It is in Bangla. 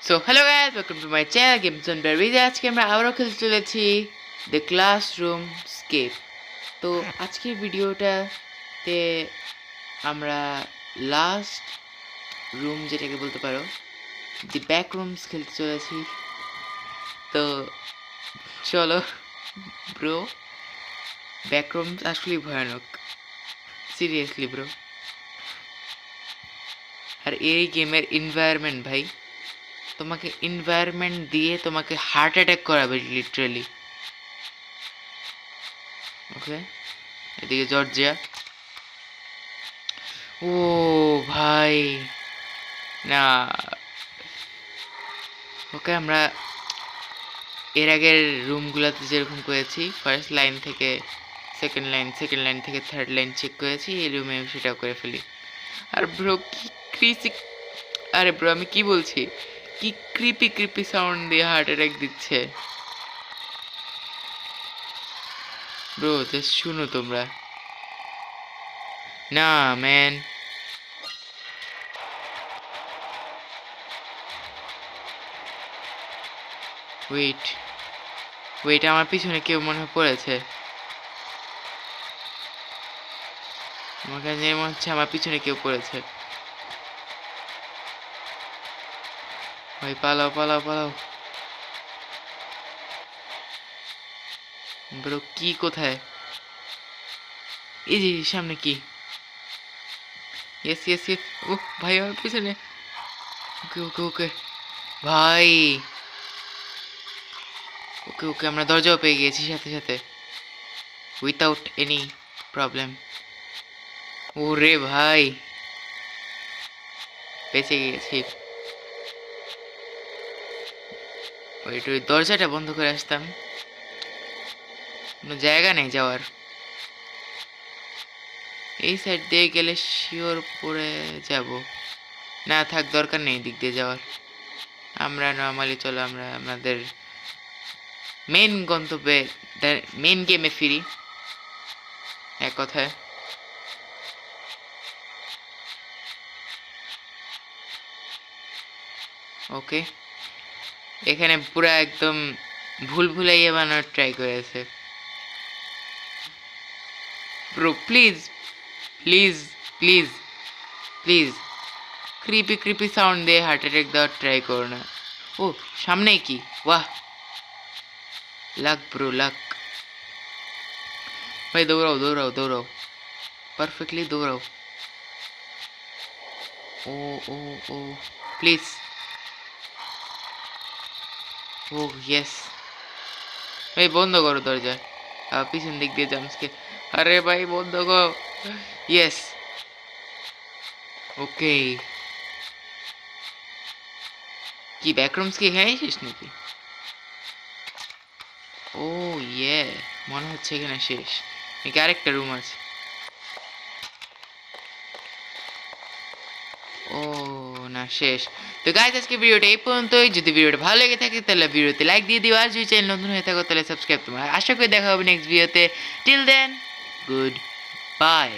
So hello guys, welcome to my channel games on berries. আজকে আমরা আবারও খেলতে চলেছি দ্য ক্লাসরুম স্কেপ। তো আজকের ভিডিওটাতে আমরা লাস্ট রুম যেটাকে বলতে পারো দি ব্যাক রুমস খেলতে চলেছি। তো চলো ব্রো, ব্যাক রুমস আসলেই ভয়ানক, সিরিয়াসলি ব্রো। আর এই গেমের এনভায়রনমেন্ট ভাই, তোমাকে এনভায়রনমেন্ট দিয়ে তোমাকে হার্ট অ্যাটাক করাবে লিটারালি। ওকে, এদিকে জর্জিয়া। ও ভাই না, ওকে আমরা এর আগের রুমগুলোতে যেরকম করেছি, ফার্স্ট লাইন থেকে সেকেন্ড লাইন থেকে থার্ড লাইন চেক করেছি, এই রুমে সেটাও করে ফেলি। আর ব্রো কি ক্রিসি, আরে ব্রো আমি কি বলছি, কি ক্রিপি সাউন্ড দিয়ে হার্ট অ্যাটাক দিচ্ছে ব্রো, জাস্ট শুনো তোমরা। না ম্যান, ওয়েট আমার পিছনে কেউ মনে হয় পড়েছে। আমার কাছে মনে হচ্ছে আমার পিছনে কেউ পড়েছে। ভাই পালাও পালাও পালাও ব্রো। কি কোথায়? এই যে সামনে কি? Yes yes yes. ও ভাই আমার পিছনে। ওকে ওকে ওকে ভাই, ওকে ওকে আমরা দরজাও পেয়ে গিয়েছি সাথে সাথে, উইথাউট এনি প্রবলেম। ওরে ভাই বেঁচে গিয়েছি। ওই দরজাটা বন্ধ করে আসতাম, কোনো জায়গা নেই যাওয়ার। এই সাইড দিয়ে গেলে শিওর পড়ে যাব। না থাক, দরকার নেই দিক দিয়ে যাওয়ার। আমরা নর্মালি চলো আমরা আমাদের মেন গন্তব্যে, মেন গেমে ফিরি এক কথায়। ওকে, এখানে পুরো একদম ভুল ভুলাইয়া বানানোর ট্রাই করেছে bro. Please please please please creepy sound দিয়ে হার্ট অ্যাটাক দেওয়ার ট্রাই করো না। ও সামনেই কি, বাহ লাক ব্রো লাক। ভাই দৌড়াও দৌড়াও দৌড়াও, পারফেক্টলি দৌড়াও। ও ও ও প্লিজ, ও ইয়েস। ভাই বন্ধ করো দরজা, পিছন দিক দিয়ে জামসকে। আরে ভাই বন্ধ করো। Yes okay. কি ব্যাকরুমস কি এখানেই শেষ নাকি? ও ইয়ে, মনে হচ্ছে এখানে শেষ, নাকি আরেকটা রুম আছে? ও না, শেষ। তো গাইস আজকে ভিডিওটা এই পর্যন্তই। যদি ভিডিওটা ভালো লেগে থাকে তাহলে ভিডিওতে লাইক দিয়ে দিও, আর যদি চ্যানেল নতুন হয়ে থাকো তাহলে সাবস্ক্রাইব। তোমার আশা করি দেখা হবে নেক্সট ভিডিওতে। Till then, good by.